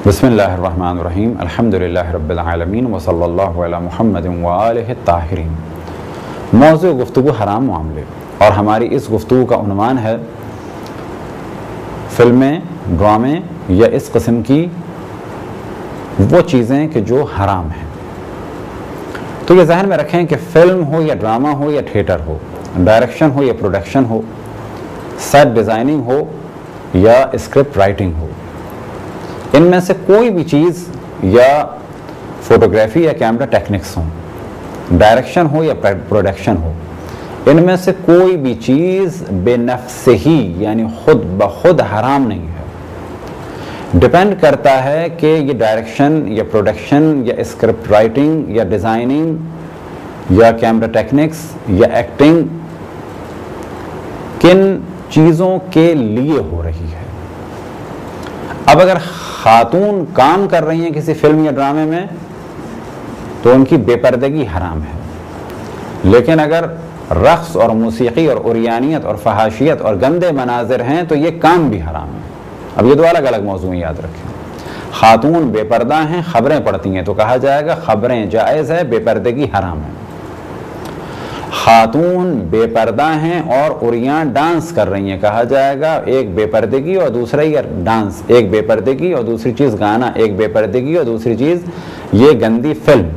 بسم اللہ الرحمن الرحیم الحمدللہ رب العالمین وصلی اللہ علی محمد وآلہ الطاہرین۔ موضوع گفتگو حرام معاملے، اور ہماری اس گفتگو کا عنوان ہے فلمیں، ڈرامے یا اس قسم کی وہ چیزیں کہ جو حرام ہیں۔ تو یہ ذہن میں رکھیں کہ فلم ہو یا ڈرامہ ہو یا تھیٹر ہو، ڈائریکشن ہو یا پروڈکشن ہو، سیٹ ڈیزائننگ ہو یا اسکرپٹ رائٹنگ ہو، ان میں سے کوئی بھی چیز یا فوٹوگرافی یا کیمرہ ٹیکنکس ہوں، ڈائریکشن ہو یا پروڈکشن ہو، ان میں سے کوئی بھی چیز بے نفس ہی یعنی خود بخود حرام نہیں ہے۔ ڈیپینڈ کرتا ہے کہ یہ ڈائریکشن یا پروڈکشن یا اسکرپٹ رائٹنگ یا ڈیزائننگ یا کیمرہ ٹیکنکس یا ایکٹنگ کن چیزوں کے لیے ہو رہی ہے۔ اب اگر خاتون کام کر رہی ہیں کسی فلم یا ڈرامے میں تو ان کی بے پردگی حرام ہے، لیکن اگر رقص اور موسیقی اور عریانیت اور فحاشیت اور گندے مناظر ہیں تو یہ کام بھی حرام ہے۔ اب یہ دو الگ الگ موضوع یاد رکھیں۔ خاتون بے پردہ ہیں، خبریں پڑھتی ہیں تو کہا جائے گا خبریں جائز ہے، بے پردگی حرام ہے۔ خاتون بے پردہ ہیں اور عریاں ڈانس کر رہی ہیں، کہا جائے گا ایک بے پردگی اور دوسرا یہ ڈانس، ایک بے پردگی اور دوسری چیز گانا، ایک بے پردگی اور دوسری چیز یہ گندی فلم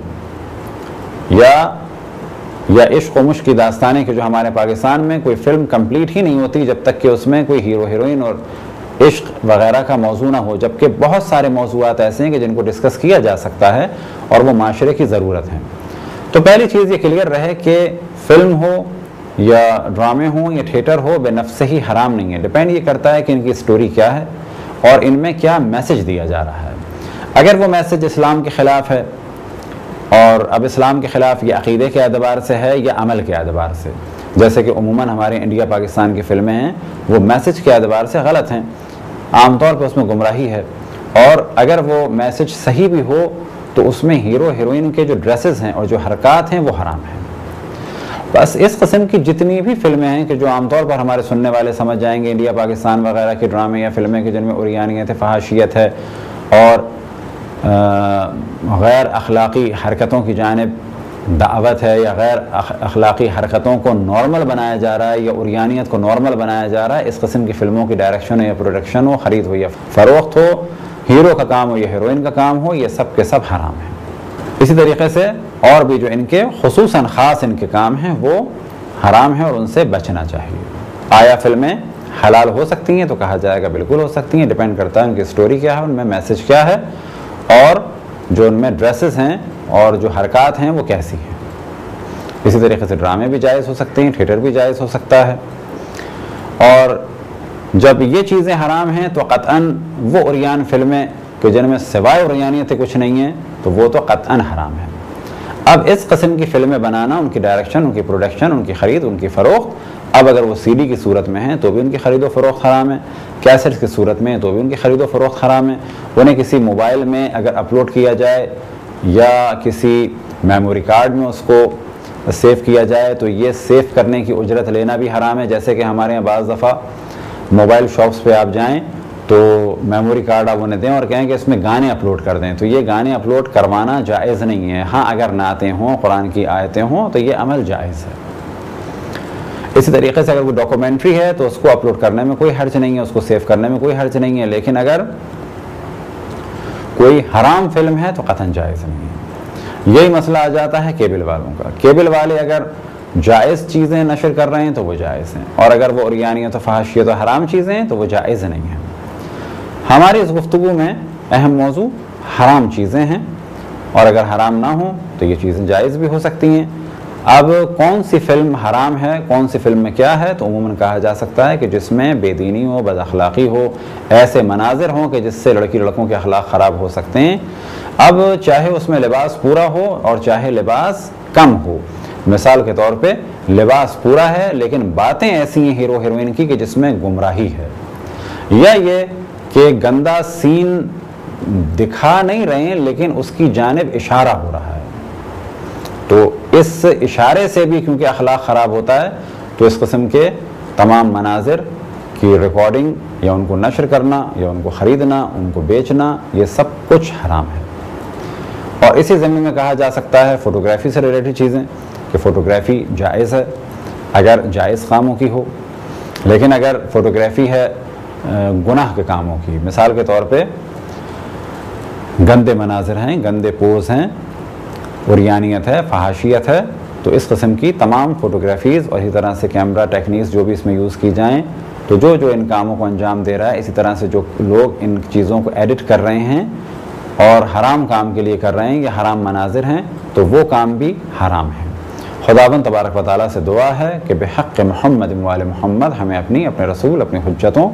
یا عشق و مشق کی داستانیں کہ جو ہمارے پاکستان میں کوئی فلم کمپلیٹ ہی نہیں ہوتی جب تک کہ اس میں کوئی ہیرو ہیروئن اور عشق وغیرہ کا موضوع نہ ہو، جبکہ بہت سارے موضوعات ایسے ہیں کہ جن کو ڈسکس کیا جا سکتا ہے اور وہ معاشرے کی ضرورت ہے۔ تو پہلی چیز یہ کلیئر رہے کہ فلم ہو یا ڈرامے ہوں یا تھیٹر ہو بے نفس ہی حرام نہیں ہے۔ ڈیپینڈ یہ کرتا ہے کہ ان کی سٹوری کیا ہے اور ان میں کیا میسج دیا جا رہا ہے۔ اگر وہ میسج اسلام کے خلاف ہے، اور اب اسلام کے خلاف یہ عقیدے کے اعتبار سے ہے یا عمل کے اعتبار سے، جیسے کہ عموماً ہمارے انڈیا پاکستان کی فلمیں ہیں وہ میسج کے اعتبار سے غلط ہیں، عام طور پہ اس میں گمراہی ہے، اور اگر وہ میسج صحیح بھی ہو تو اس میں ہیرو ہیروئن کے جو ڈریسز ہیں اور جو حرکات ہیں وہ حرام ہیں۔ بس اس قسم کی جتنی بھی فلمیں ہیں کہ جو عام طور پر ہمارے سننے والے سمجھ جائیں گے انڈیا پاکستان وغیرہ کے ڈرامے یا فلمیں کہ جن میں عریانیت ہے، فحاشیت ہے اور غیر اخلاقی حرکتوں کی جانب دعوت ہے، یا غیر اخلاقی حرکتوں کو نارمل بنایا جا رہا ہے یا عریانیت کو نارمل بنایا جا رہا ہے، اس قسم کی فلموں کی ڈائریکشن ہو یا پروڈکشن ہو، خرید ہو یا فروخت ہو، ہیرو کا کام ہو یا ہیروئن کا کام ہو، یہ سب کے سب حرام ہیں۔ اسی طریقے سے اور بھی جو ان کے خصوصاً خاص ان کے کام ہیں وہ حرام ہیں اور ان سے بچنا چاہیے۔ آیا فلمیں حلال ہو سکتی ہیں تو کہا جائے گا بالکل ہو سکتی ہیں، ڈیپینڈ کرتا ہے ان کی سٹوری کیا ہے، ان میں میسج کیا ہے، اور جو ان میں ڈریسز ہیں اور جو حرکات ہیں وہ کیسی ہیں۔ اسی طریقے سے ڈرامے بھی جائز ہو سکتے ہیں، تھیٹر بھی جائز ہو سکتا ہے، اور جب یہ چیزیں حرام ہیں تو قطعاً وہ عریان فلمیں کہ جن میں سوائے عریانیت کچھ نہیں ہیں تو وہ تو قطعاً حرام ہے۔ اب اس قسم کی فلمیں بنانا، ان کی ڈائریکشن، ان کی پروڈکشن، ان کی خرید، ان کی فروخت، اب اگر وہ سی ڈی کی صورت میں ہیں تو بھی ان کی خرید و فروخت حرام ہے، کیسٹ کی صورت میں تو بھی ان کی خرید و فروخت حرام ہے، انہیں کسی موبائل میں اگر اپلوڈ کیا جائے یا کسی میموری کارڈ میں اس کو سیو کیا جائے تو یہ سیو کرنے کی اجرت لینا بھی حرام ہے۔ جیسے کہ ہمارے یہاں بعض دفعہ موبائل شاپس پہ آپ جائیں تو میموری کارڈ آپ انہیں دیں اور کہیں کہ اس میں گانے اپلوڈ کر دیں، تو یہ گانے اپلوڈ کروانا جائز نہیں ہے۔ ہاں اگر نعتیں ہوں، قرآن کی آیتیں ہوں تو یہ عمل جائز ہے۔ اسی طریقے سے اگر کوئی ڈاکومنٹری ہے تو اس کو اپلوڈ کرنے میں کوئی حرج نہیں ہے، اس کو سیو کرنے میں کوئی حرج نہیں ہے، لیکن اگر کوئی حرام فلم ہے تو قطعاً جائز نہیں ہے۔ یہی مسئلہ آ جاتا ہے کیبل والوں کا۔ کیبل والے اگر جائز چیزیں نشر کر رہے ہیں تو وہ جائز ہیں، اور اگر وہ عریانیت و فحاشیت و حرام چیزیں ہیں تو وہ جائز نہیں ہیں۔ ہماری اس گفتگو میں اہم موضوع حرام چیزیں ہیں، اور اگر حرام نہ ہوں تو یہ چیزیں جائز بھی ہو سکتی ہیں۔ اب کون سی فلم حرام ہے، کون سی فلم میں کیا ہے، تو عموماً کہا جا سکتا ہے کہ جس میں بے دینی ہو، بد اخلاقی ہو، ایسے مناظر ہوں کہ جس سے لڑکی لڑکوں کے اخلاق خراب ہو سکتے ہیں۔ اب چاہے اس میں لباس پورا ہو اور چاہے لباس کم ہو، مثال کے طور پہ لباس پورا ہے لیکن باتیں ایسی ہیں ہیرو ہیروئن کی کہ جس میں گمراہی ہے، یا یہ کہ گندا سین دکھا نہیں رہے ہیں لیکن اس کی جانب اشارہ ہو رہا ہے، تو اس اشارے سے بھی کیونکہ اخلاق خراب ہوتا ہے تو اس قسم کے تمام مناظر کی ریکارڈنگ یا ان کو نشر کرنا یا ان کو خریدنا، ان کو بیچنا، یہ سب کچھ حرام ہے۔ اور اسی ضمن میں کہا جا سکتا ہے فوٹوگرافی سے ریلیٹڈ چیزیں کہ فوٹوگرافی جائز ہے اگر جائز کاموں کی ہو، لیکن اگر فوٹوگرافی ہے گناہ کے کاموں کی، مثال کے طور پہ گندے مناظر ہیں، گندے پوز ہیں، عریانیت ہے، فحاشیت ہے، تو اس قسم کی تمام فوٹوگرافیز اور اسی طرح سے کیمرہ ٹیکنیکس جو بھی اس میں یوز کی جائیں، تو جو ان کاموں کو انجام دے رہا ہے، اسی طرح سے جو لوگ ان چیزوں کو ایڈٹ کر رہے ہیں اور حرام کام کے لیے کر رہے ہیں، یہ حرام مناظر ہیں، تو وہ کام بھی حرام ہیں۔ خداوند تبارک و تعالیٰ سے دعا ہے کہ بحق محمد وآل محمد ہمیں اپنے رسول، اپنی حجتوں،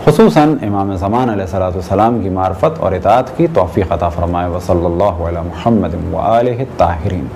خصوصاً امام زمان علیہ السلام کی معرفت اور اطاعت کی توفیق عطا فرمائے۔ وصلی اللہ علی محمد وآلہ الطاہرین۔